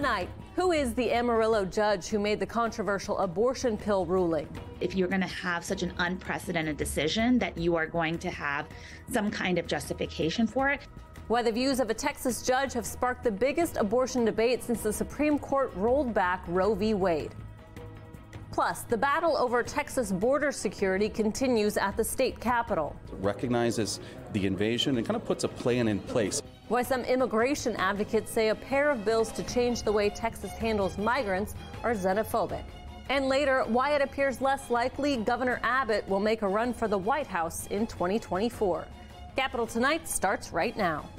Tonight, who is the Amarillo judge who made the controversial abortion pill ruling? If you're going to have such an unprecedented decision, that you are going to have some kind of justification for it. Why the views of a Texas judge have sparked the biggest abortion debate since the Supreme Court rolled back Roe v. Wade. Plus, the battle over Texas border security continues at the state capitol. It recognizes the invasion and kind of puts a plan in place. Why some immigration advocates say a pair of bills to change the way Texas handles migrants are xenophobic. And later, why it appears less likely Governor Abbott will make a run for the White House in 2024. Capitol Tonight starts right now.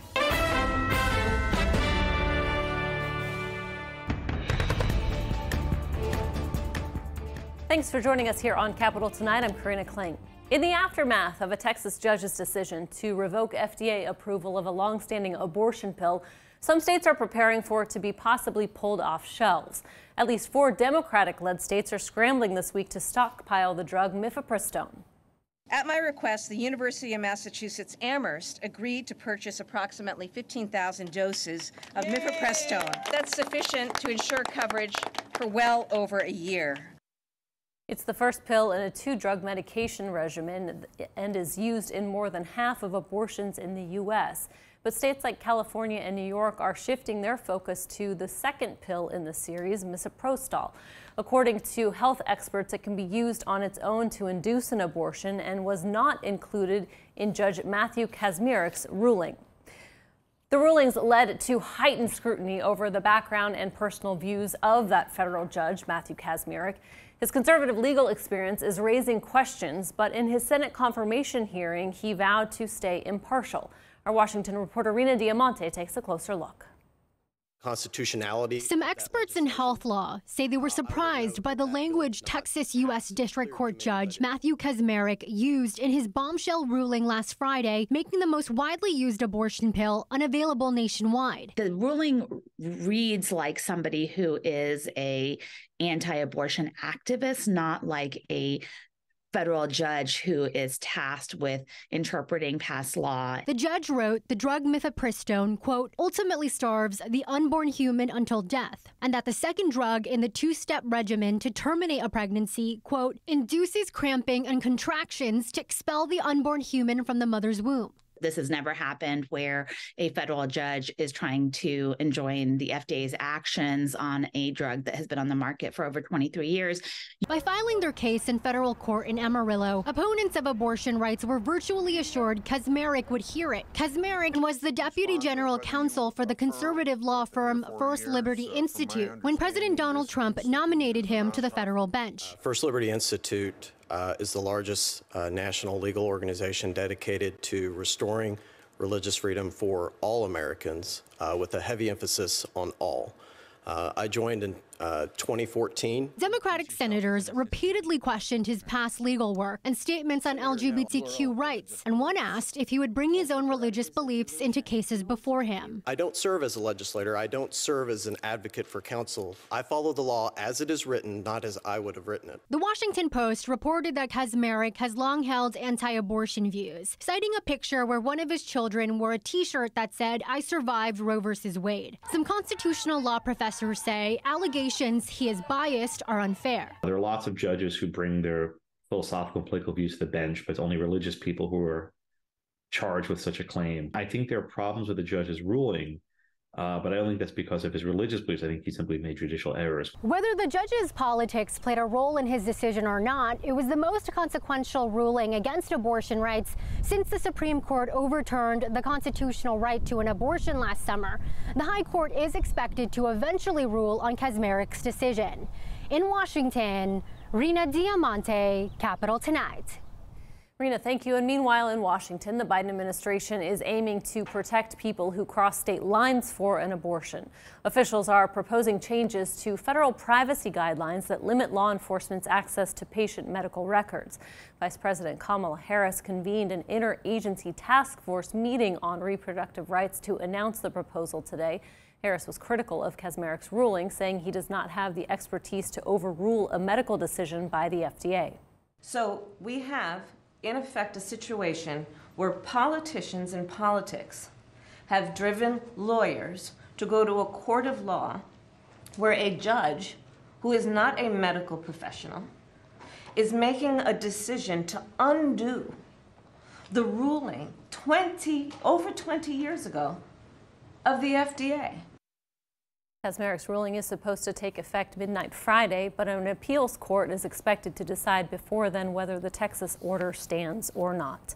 Thanks for joining us here on Capitol Tonight. I'm Karina Kling. In the aftermath of a Texas judge's decision to revoke FDA approval of a long-standing abortion pill, some states are preparing for it to be possibly pulled off shelves. At least 4 Democratic-led states are scrambling this week to stockpile the drug mifepristone. At my request, the University of Massachusetts Amherst agreed to purchase approximately 15,000 doses of mifepristone. That's sufficient to ensure coverage for well over a year. It's the first pill in a 2-drug medication regimen and is used in more than half of abortions in the U.S. But states like California and New York are shifting their focus to the second pill in the series, misoprostol. According to health experts, it can be used on its own to induce an abortion and was not included in Judge Matthew Kacsmaryk's ruling. The rulings led to heightened scrutiny over the background and personal views of that federal judge, Matthew Kacsmaryk. His conservative legal experience is raising questions, but in his Senate confirmation hearing, he vowed to stay impartial. Our Washington reporter Rena Diamante takes a closer look. Constitutionality. Some experts in health law say they were surprised by the language Texas U.S. District Court Judge Matthew Kacsmaryk used in his bombshell ruling last Friday, making the most widely used abortion pill unavailable nationwide. The ruling reads like somebody who is a anti-abortion activist, not like a federal judge who is tasked with interpreting past law. The judge wrote the drug mifepristone, quote, ultimately starves the unborn human until death, and that the second drug in the 2-step regimen to terminate a pregnancy, quote, induces cramping and contractions to expel the unborn human from the mother's womb. This has never happened where a federal judge is trying to enjoin the FDA's actions on a drug that has been on the market for over 23 years. By filing their case in federal court in Amarillo, opponents of abortion rights were virtually assured Kacsmaryk would hear it. Kacsmaryk was the deputy general counsel for the conservative law firm First Liberty Institute when President Donald Trump nominated him to the federal bench. First Liberty Institute is the largest national legal organization dedicated to restoring religious freedom for all Americans, with a heavy emphasis on all. I joined in 2014. Democratic senators repeatedly questioned his past legal work and statements on LGBTQ rights, and one asked if he would bring his own religious beliefs into cases before him. I don't serve as a legislator. I don't serve as an advocate for counsel. I follow the law as it is written, not as I would have written it. The Washington Post reported that Kacsmaryk has long held anti-abortion views, citing a picture where one of his children wore a T-shirt that said, "I survived Roe versus Wade." Some constitutional law professors say allegations he is biased are unfair. There are lots of judges who bring their philosophical and political views to the bench, but it's only religious people who are charged with such a claim. I think there are problems with the judge's ruling, but I don't think that's because of his religious beliefs. I think he simply made judicial errors. Whether the judge's politics played a role in his decision or not, it was the most consequential ruling against abortion rights since the Supreme Court overturned the constitutional right to an abortion last summer. The High Court is expected to eventually rule on Kacsmaryk's decision. In Washington, Rena Diamante, Capitol Tonight. Rena, thank you. And meanwhile, in Washington, the Biden administration is aiming to protect people who cross state lines for an abortion. Officials are proposing changes to federal privacy guidelines that limit law enforcement's access to patient medical records. Vice President Kamala Harris convened an interagency task force meeting on reproductive rights to announce the proposal today. Harris was critical of Kacsmaryk's ruling, saying he does not have the expertise to overrule a medical decision by the FDA. So we have, in effect, a situation where politicians and politics have driven lawyers to go to a court of law where a judge who is not a medical professional is making a decision to undo the ruling over 20 years ago of the FDA. Kaczmarek's ruling is supposed to take effect midnight Friday, but an appeals court is expected to decide before then whether the Texas order stands or not.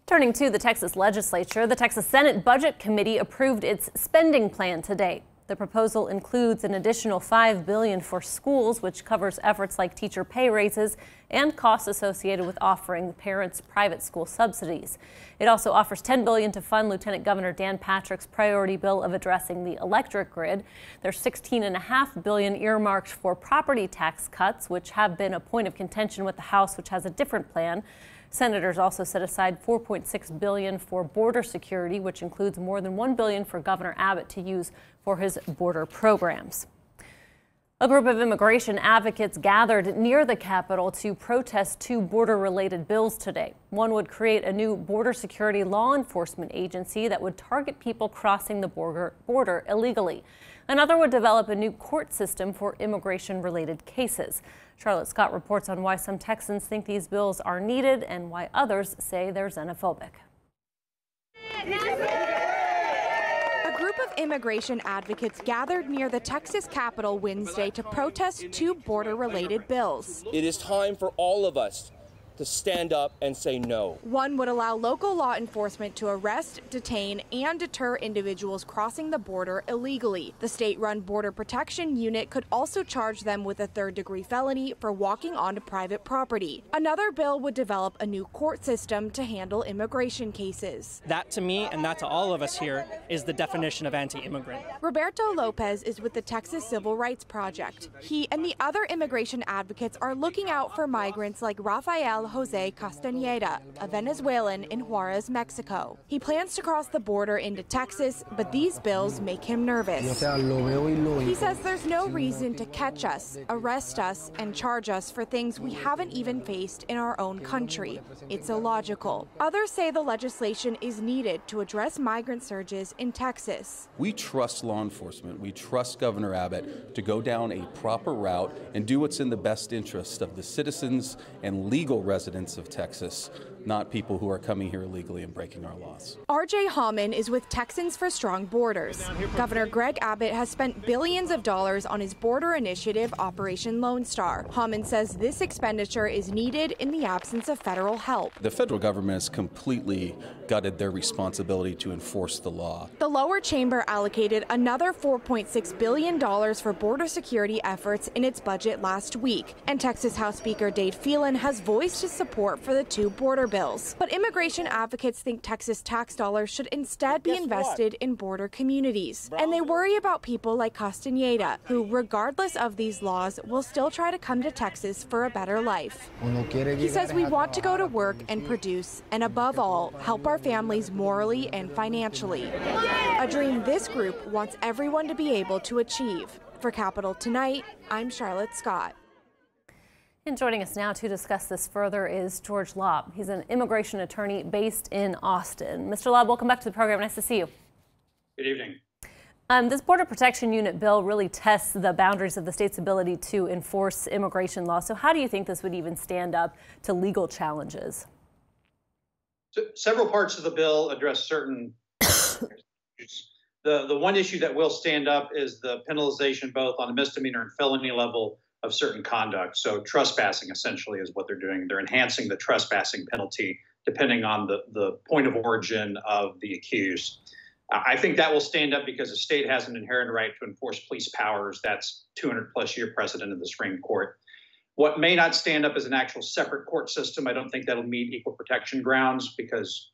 Turning to the Texas legislature, the Texas Senate Budget Committee approved its spending plan today. The proposal includes an additional $5 billion for schools, which covers efforts like teacher pay raises and costs associated with offering parents private school subsidies. It also offers $10 billion to fund Lieutenant Governor Dan Patrick's priority bill of addressing the electric grid. There's $16.5 billion earmarked for property tax cuts, which have been a point of contention with the House, which has a different plan. Senators also set aside $4.6 billion for border security, which includes more than $1 billion for Governor Abbott to use for his border programs. A group of immigration advocates gathered near the Capitol to protest two border-related bills today. One would create a new border security law enforcement agency that would target people crossing the border illegally. Another would develop a new court system for immigration-related cases. Charlotte Scott reports on why some Texans think these bills are needed and why others say they're xenophobic. A group of immigration advocates gathered near the Texas Capitol Wednesday to protest two border-related bills. It is time for all of us to stand up and say no. One would allow local law enforcement to arrest, detain, and deter individuals crossing the border illegally. The state-run Border Protection Unit could also charge them with a third-degree felony for walking onto private property. Another bill would develop a new court system to handle immigration cases. That, to me, and that to all of us here, is the definition of anti-immigrant. Roberto Lopez is with the Texas Civil Rights Project. He and the other immigration advocates are looking out for migrants like Rafael Jose Castañeda, a Venezuelan in Juarez, Mexico. He plans to cross the border into Texas, but these bills make him nervous. He says there's no reason to catch us, arrest us, and charge us for things we haven't even faced in our own country. It's illogical. Others say the legislation is needed to address migrant surges in Texas. We trust law enforcement. We trust Governor Abbott to go down a proper route and do what's in the best interest of the citizens and legal residents of Texas, not people who are coming here illegally and breaking our laws. R.J. Hallman is with Texans for Strong Borders. Governor Greg Abbott has spent billions of dollars on his border initiative, Operation Lone Star. Hallman says this expenditure is needed in the absence of federal help. The federal government has completely gutted their responsibility to enforce the law. The lower chamber allocated another $4.6 billion for border security efforts in its budget last week, and Texas House Speaker Dade Phelan has voiced his support for the two border bills. But immigration advocates think Texas tax dollars should instead be invested in border communities. And they worry about people like Castañeda, who, regardless of these laws, will still try to come to Texas for a better life. He says we want to go to work and produce, and above all, help our families morally and financially. A dream this group wants everyone to be able to achieve. For Capitol Tonight, I'm Charlotte Scott. And joining us now to discuss this further is George Lobb. He's an immigration attorney based in Austin. Mr. Lobb, welcome back to the program. Nice to see you. Good evening. This Border Protection Unit bill really tests the boundaries of the state's ability to enforce immigration law. So how do you think this would even stand up to legal challenges? So several parts of the bill address certain issues. The one issue that will stand up is the penalization both on a misdemeanor and felony level of certain conduct. So trespassing essentially is what they're doing. They're enhancing the trespassing penalty depending on the point of origin of the accused. I think that will stand up because the state has an inherent right to enforce police powers. That's 200+ year precedent of the Supreme Court. What may not stand up is an actual separate court system. I don't think that'll meet equal protection grounds because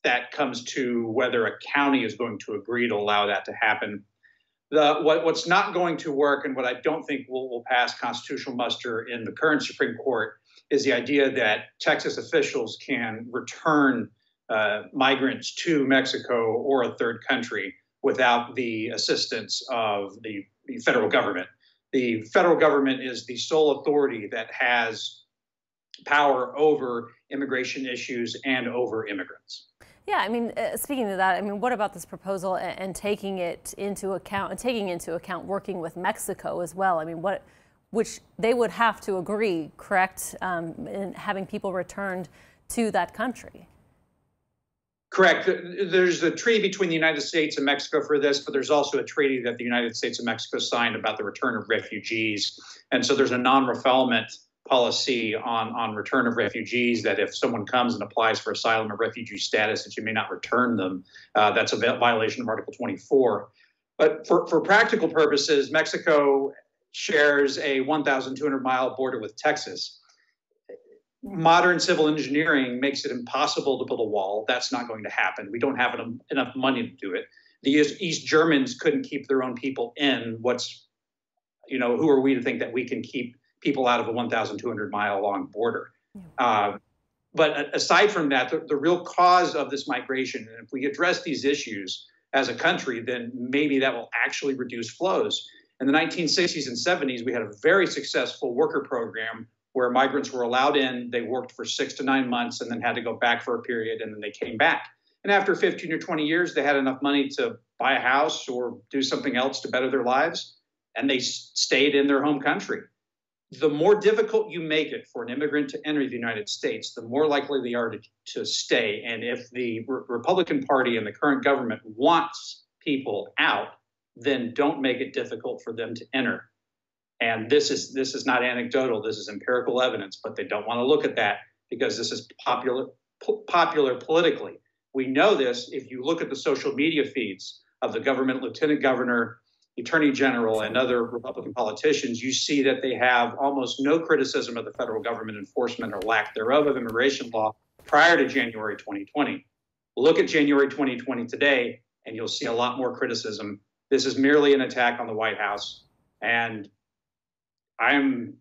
that comes to whether a county is going to agree to allow that to happen. What's not going to work and what I don't think will pass constitutional muster in the current Supreme Court is the idea that Texas officials can return migrants to Mexico or a third country without the assistance of the federal government. The federal government is the sole authority that has power over immigration issues and over immigrants. Yeah, I mean, speaking of that, I mean, what about this proposal and taking it into account and taking into account working with Mexico as well? I mean, which they would have to agree, correct, in having people returned to that country? Correct. There's a treaty between the United States and Mexico for this, but there's also a treaty that the United States and Mexico signed about the return of refugees. And so there's a non-refoulement policy on return of refugees, that if someone comes and applies for asylum or refugee status, that you may not return them. That's a violation of Article 24. But for practical purposes, Mexico shares a 1,200-mile border with Texas. Modern civil engineering makes it impossible to build a wall. That's not going to happen. We don't have enough money to do it. The East Germans couldn't keep their own people in. Who are we to think that we can keep people out of a 1,200-mile long border? But aside from that, the real cause of this migration, and if we address these issues as a country, then maybe that will actually reduce flows. In the 1960s and 70s, we had a very successful worker program where migrants were allowed in, they worked for 6 to 9 months and then had to go back for a period, and then they came back. And after 15 or 20 years, they had enough money to buy a house or do something else to better their lives, and they stayed in their home country. The more difficult you make it for an immigrant to enter the United States, the more likely they are to stay. And if the Republican Party and the current government wants people out, then don't make it difficult for them to enter. And this is not anecdotal. This is empirical evidence, but they don't want to look at that because this is popular politically. We know this if you look at the social media feeds of the government, lieutenant governor, attorney general, and other Republican politicians. You see that they have almost no criticism of the federal government enforcement or lack thereof of immigration law prior to January 2020. Look at January 2020 today, and you'll see a lot more criticism. This is merely an attack on the White House. And I'm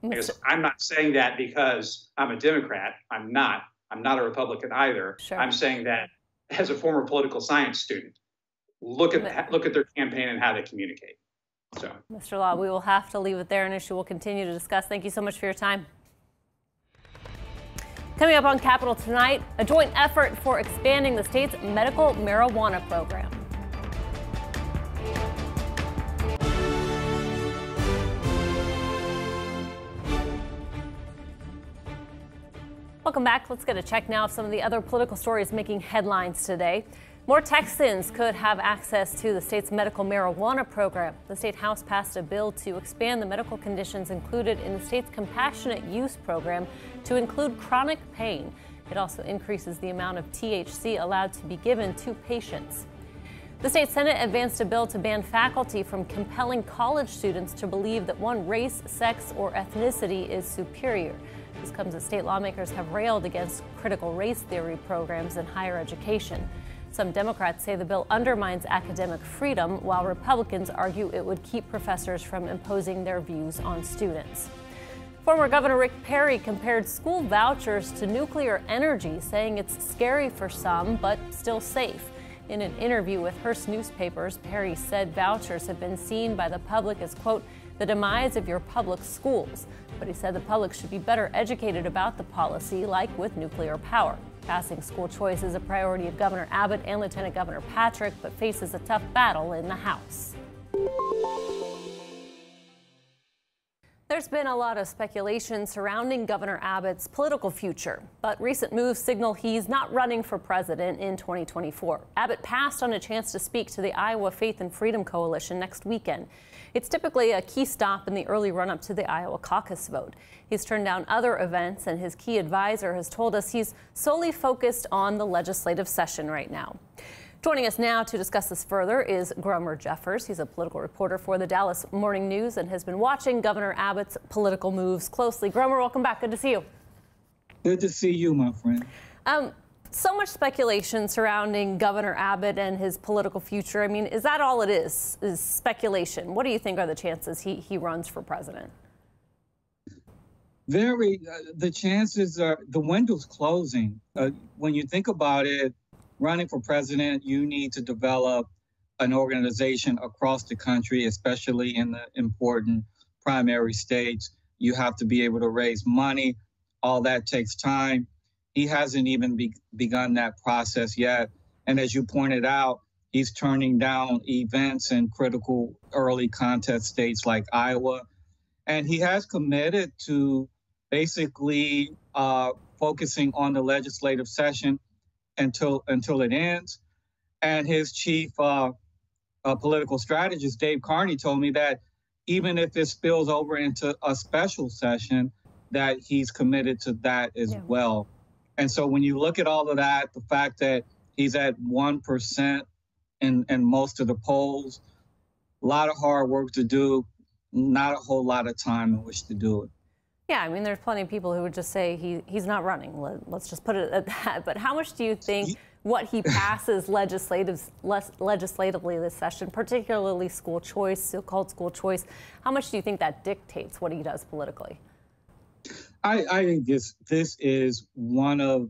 not saying that because I'm a Democrat. I'm not a Republican either. Sure. I'm saying that as a former political science student. Look at their campaign and how they communicate. So, Mr. Law, we will have to leave it there, an issue we'll continue to discuss. Thank you so much for your time. Coming up on Capitol tonight, a joint effort for expanding the state's medical marijuana program. Welcome back. Let's get a check now of some of the other political stories making headlines today. More Texans could have access to the state's medical marijuana program. The state house passed a bill to expand the medical conditions included in the state's compassionate use program to include chronic pain. It also increases the amount of THC allowed to be given to patients. The state Senate advanced a bill to ban faculty from compelling college students to believe that one race, sex, or ethnicity is superior. This comes as state lawmakers have railed against critical race theory programs in higher education. Some Democrats say the bill undermines academic freedom, while Republicans argue it would keep professors from imposing their views on students. Former Governor Rick Perry compared school vouchers to nuclear energy, saying it's scary for some, but still safe. In an interview with Hearst Newspapers, Perry said vouchers have been seen by the public as, quote, the demise of your public schools. But he said the public should be better educated about the policy, like with nuclear power. Passing school choice is a priority of Governor Abbott and Lieutenant Governor Patrick, but faces a tough battle in the House. There's been a lot of speculation surrounding Governor Abbott's political future, but recent moves signal he's not running for president in 2024. Abbott passed on a chance to speak to the Iowa Faith and Freedom Coalition next weekend. It's typically a key stop in the early run-up to the Iowa caucus vote. He's turned down other events, and his key advisor has told us he's solely focused on the legislative session right now. Joining us now to discuss this further is Grummer Jeffers. He's a political reporter for the Dallas Morning News and has been watching Governor Abbott's political moves closely. Grummer, welcome back. Good to see you. Good to see you, my friend. So much speculation surrounding Governor Abbott and his political future. I mean, is that all it is speculation? What do you think are the chances he runs for president? The chances are, the window's closing. When you think about it, running for president, you need to develop an organization across the country, especially in the important primary states. You have to be able to raise money. All that takes time. he hasn't even begun that process yet. And as you pointed out, he's turning down events in critical early contest states like Iowa. And he has committed to basically focusing on the legislative session until it ends. And his chief political strategist, Dave Carney, told me that even if it spills over into a special session, that he's committed to that as well. And so when you look at all of that, the fact that he's at 1% in most of the polls, a lot of hard work to do, not a whole lot of time in which to do it. Yeah, I mean, there's plenty of people who would just say he's not running. Let's just put it at that. But how much do you think what he passes legislatively this session, particularly school choice, so-called school choice, how much do you think that dictates what he does politically? I think this is one of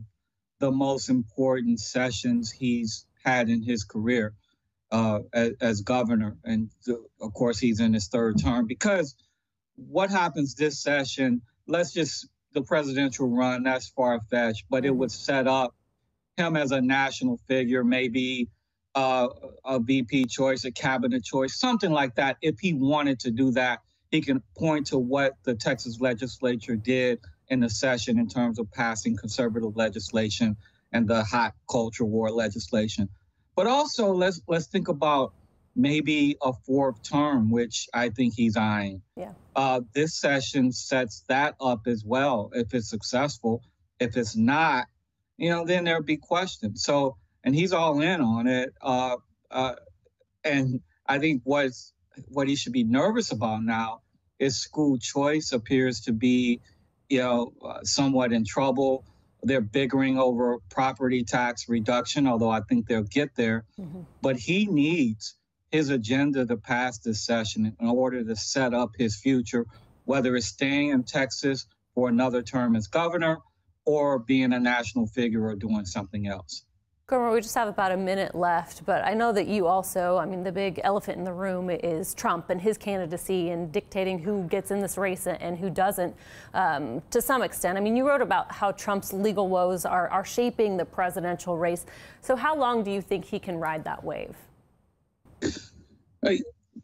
the most important sessions he's had in his career as governor. And of course, he's in his third term, because what happens this session, the presidential run, that's far-fetched, but it would set up him as a national figure, maybe a VP choice, a cabinet choice, something like that. If he wanted to do that, he can point to what the Texas legislature did in the session in terms of passing conservative legislation and the hot culture war legislation. But also, let's think about maybe a fourth term, which I think he's eyeing. Yeah. This session sets that up as well, if it's successful. If it's not, then there'll be questions. So, and he's all in on it. And I think what he should be nervous about now is school choice appears to be, somewhat in trouble. They're bickering over property tax reduction, although I think they'll get there. Mm-hmm. But he needs his agenda to pass this session in order to set up his future, whether it's staying in Texas for another term as governor or being a national figure or doing something else. Governor, we just have about a minute left, but I know that you also, the big elephant in the room is Trump and his candidacy and dictating who gets in this race and who doesn't, to some extent. You wrote about how Trump's legal woes are shaping the presidential race. So how long do you think he can ride that wave?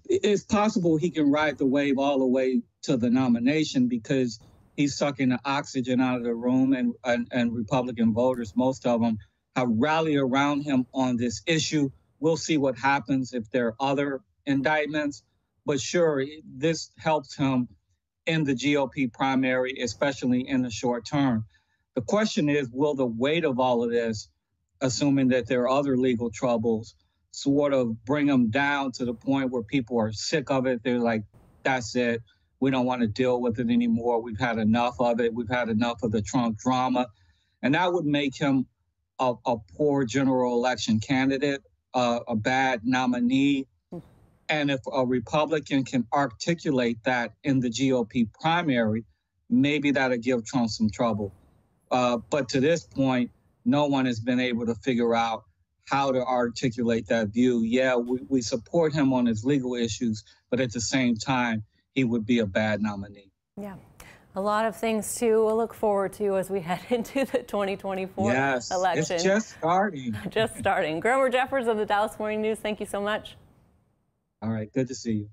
It's possible he can ride the wave all the way to the nomination, because he's sucking the oxygen out of the room, and Republican voters, most of them, have rallied around him on this issue. We'll see what happens if there are other indictments. But sure, this helps him in the GOP primary, especially in the short term. The question is, will the weight of all of this, assuming that there are other legal troubles, sort of bring him down to the point where people are sick of it? They're like, that's it. We don't want to deal with it anymore. We've had enough of it. We've had enough of the Trump drama. And that would make him a poor general election candidate, a bad nominee. And if a Republican can articulate that in the GOP primary, maybe that'll give Trump some trouble. But to this point, no one has been able to figure out how to articulate that view. Yeah, we support him on his legal issues, but at the same time, he would be a bad nominee. Yeah. A lot of things to look forward to as we head into the 2024 election. It's just starting. Just starting. Gromer Jeffers of the Dallas Morning News, thank you so much. All right, good to see you.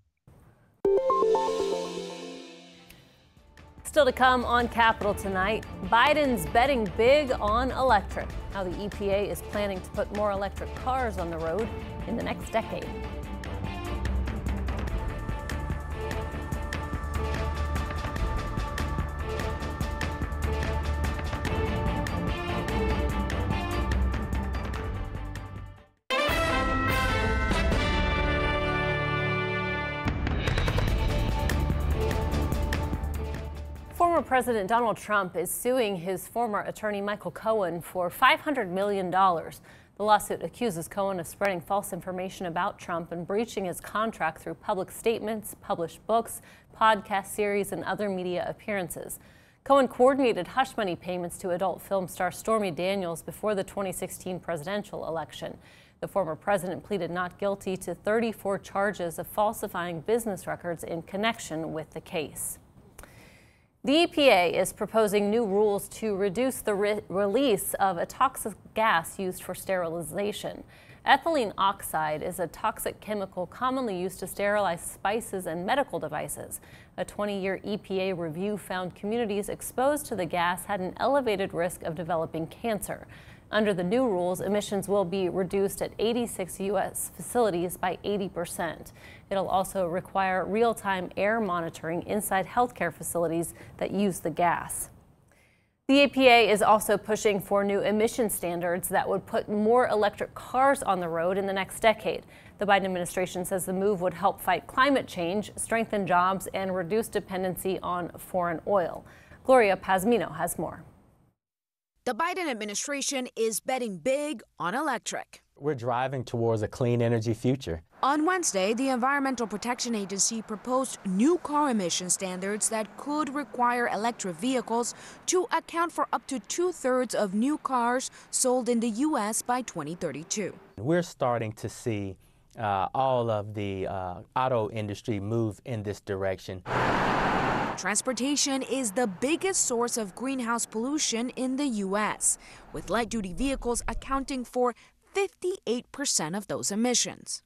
Still to come on Capitol tonight, Biden's betting big on electric, how the EPA is planning to put more electric cars on the road in the next decade. Former President Donald Trump is suing his former attorney Michael Cohen for $500 million. The lawsuit accuses Cohen of spreading false information about Trump and breaching his contract through public statements, published books, podcast series, and other media appearances. Cohen coordinated hush money payments to adult film star Stormy Daniels before the 2016 presidential election. The former president pleaded not guilty to 34 charges of falsifying business records in connection with the case. The EPA is proposing new rules to reduce the release of a toxic gas used for sterilization. Ethylene oxide is a toxic chemical commonly used to sterilize spices and medical devices. A 20-year EPA review found communities exposed to the gas had an elevated risk of developing cancer. Under the new rules, emissions will be reduced at 86 U.S. facilities by 80%. It'll also require real-time air monitoring inside healthcare facilities that use the gas. The EPA is also pushing for new emission standards that would put more electric cars on the road in the next decade. The Biden administration says the move would help fight climate change, strengthen jobs, and reduce dependency on foreign oil. Gloria Pazmino has more. The Biden administration is betting big on electric. We're driving towards a clean energy future. On Wednesday, the Environmental Protection Agency proposed new car emission standards that could require electric vehicles to account for up to 2/3 of new cars sold in the U.S. by 2032. We're starting to see all of the auto industry move in this direction. Transportation is the biggest source of greenhouse pollution in the U.S., with light-duty vehicles accounting for 58% of those emissions.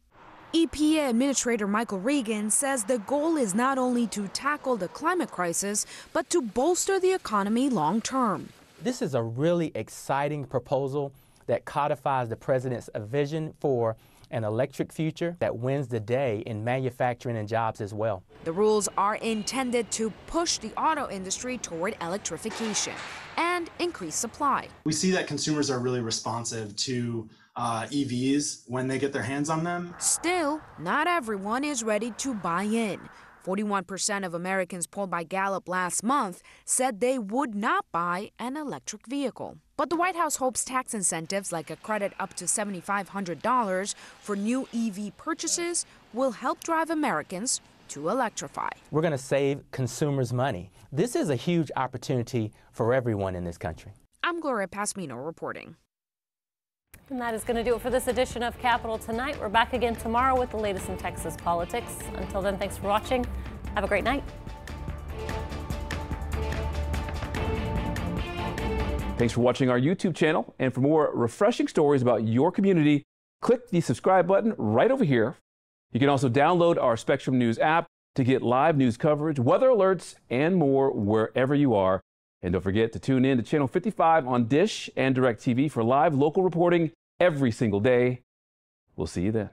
EPA Administrator Michael Regan says the goal is not only to tackle the climate crisis, but to bolster the economy long-term. This is a really exciting proposal that codifies the president's vision for an electric future that wins the day in manufacturing and jobs as well. The rules are intended to push the auto industry toward electrification and increase supply. We see that consumers are really responsive to EVs when they get their hands on them. Still, not everyone is ready to buy in. 41% of Americans polled by Gallup last month said they would not buy an electric vehicle. But the White House hopes tax incentives like a credit up to $7,500 for new EV purchases will help drive Americans to electrify. We're going to save consumers money. This is a huge opportunity for everyone in this country. I'm Gloria Pasmino reporting. And that is going to do it for this edition of Capital Tonight. We're back again tomorrow with the latest in Texas politics. Until then, thanks for watching. Have a great night. Thanks for watching our YouTube channel. And for more refreshing stories about your community, click the subscribe button right over here. You can also download our Spectrum News app to get live news coverage, weather alerts, and more wherever you are. And don't forget to tune in to Channel 55 on Dish and DirecTV for live local reporting every single day. We'll see you then.